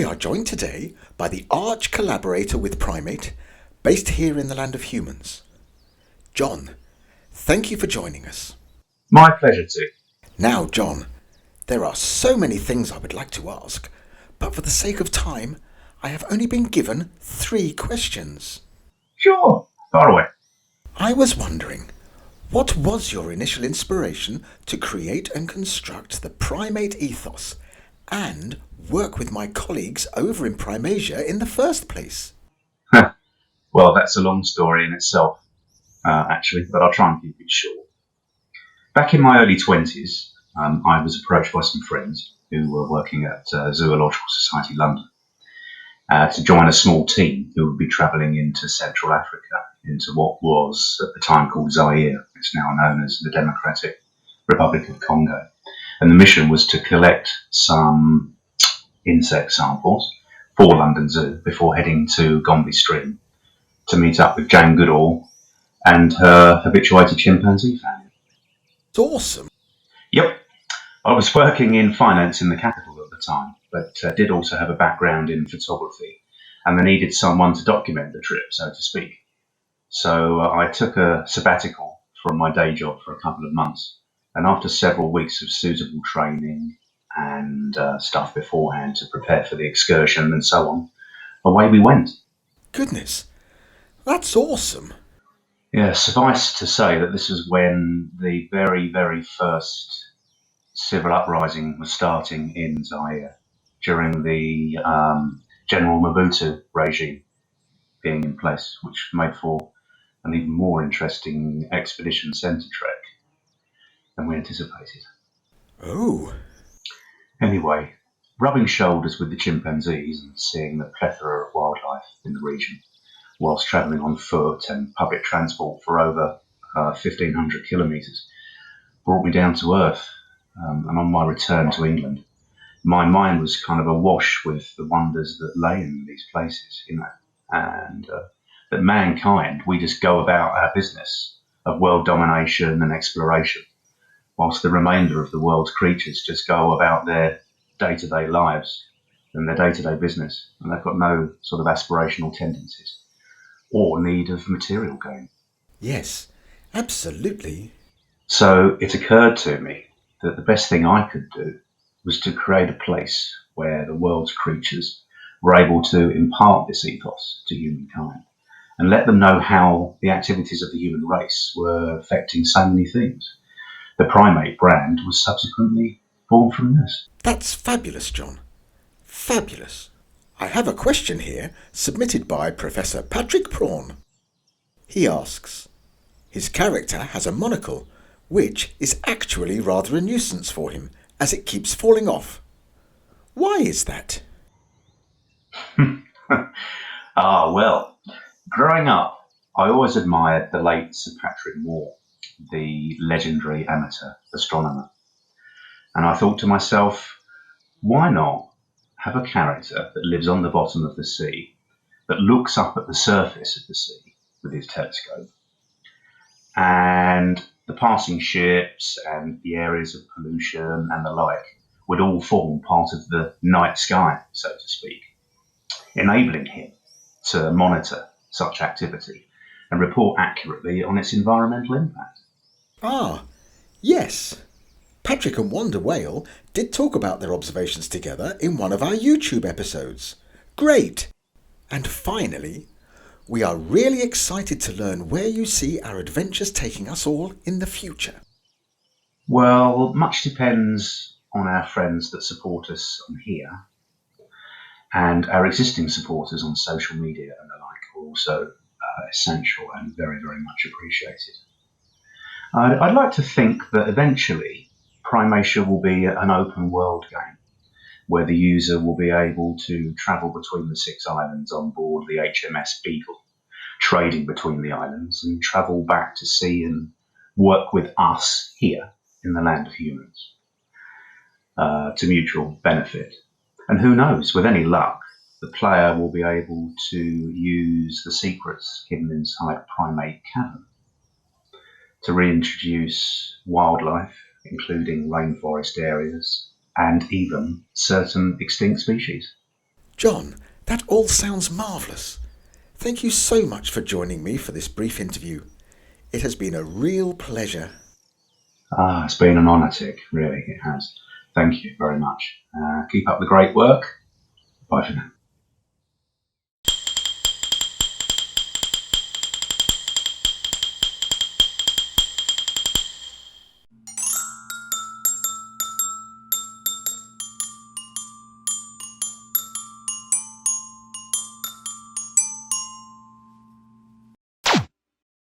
We are joined today by the arch collaborator with Prime8, based here in the land of humans. John, thank you for joining us. My pleasure, too. Now, John, there are so many things I would like to ask, but for the sake of time, I have only been given 3 questions. Sure, far away. I was wondering, what was your initial inspiration to create and construct the Prime8 ethos and work with my colleagues over in Primasia in the first place? Well, that's a long story in itself, actually, but I'll try and keep it short. Back in my early 20s, I was approached by some friends who were working at Zoological Society London to join a small team who would be travelling into Central Africa, into what was at the time called Zaire. It's now known as the Democratic Republic of Congo. And the mission was to collect some insect samples for London Zoo before heading to Gombe Stream to meet up with Jane Goodall and her habituated chimpanzee family. It's awesome. Yep. I was working in finance in the capital at the time, but did also have a background in photography, and they needed someone to document the trip, so to speak. So I took a sabbatical from my day job for a couple of months, and after several weeks of suitable training and stuff beforehand to prepare for the excursion and so on, away we went. Goodness, that's awesome. Yeah, suffice to say that this was when the very, very first civil uprising was starting in Zaire during the General Mobutu regime being in place, which made for an even more interesting expedition centre trek than we anticipated. Oh. Anyway, rubbing shoulders with the chimpanzees and seeing the plethora of wildlife in the region, whilst travelling on foot and public transport for over 1,500 kilometres, brought me down to earth. And on my return to England, my mind was kind of awash with the wonders that lay in these places, and that mankind, we just go about our business of world domination and exploration, whilst the remainder of the world's creatures just go about their day-to-day lives and their day-to-day business, and they've got no sort of aspirational tendencies or need of material gain. Yes, absolutely. So it occurred to me that the best thing I could do was to create a place where the world's creatures were able to impart this ethos to humankind and let them know how the activities of the human race were affecting so many things. The Prime8 brand was subsequently born from this. That's fabulous, John. Fabulous. I have a question here submitted by Professor Patrick Prawn. He asks, his character has a monocle, which is actually rather a nuisance for him, as it keeps falling off. Why is that? Well, growing up, I always admired the late Sir Patrick Moore, the legendary amateur astronomer. And I thought to myself, why not have a character that lives on the bottom of the sea, that looks up at the surface of the sea with his telescope, and the passing ships and the areas of pollution and the like would all form part of the night sky, so to speak, enabling him to monitor such activity and report accurately on its environmental impact. Ah, yes. Patrick and Wanda Whale did talk about their observations together in one of our YouTube episodes. Great! And finally, we are really excited to learn where you see our adventures taking us all in the future. Well, much depends on our friends that support us on here, and our existing supporters on social media and the like are also essential and very, very much appreciated. I'd like to think that eventually Primasia will be an open world game where the user will be able to travel between the 6 islands on board the HMS Beagle, trading between the islands, and travel back to sea and work with us here in the land of humans to mutual benefit. And who knows, with any luck, the player will be able to use the secrets hidden inside Prime8 Cavern to reintroduce wildlife, including rainforest areas and even certain extinct species. John, that all sounds marvellous. Thank you so much for joining me for this brief interview. It has been a real pleasure. It's been an honour, Tick. Really, it has. Thank you very much. Keep up the great work. Bye for now.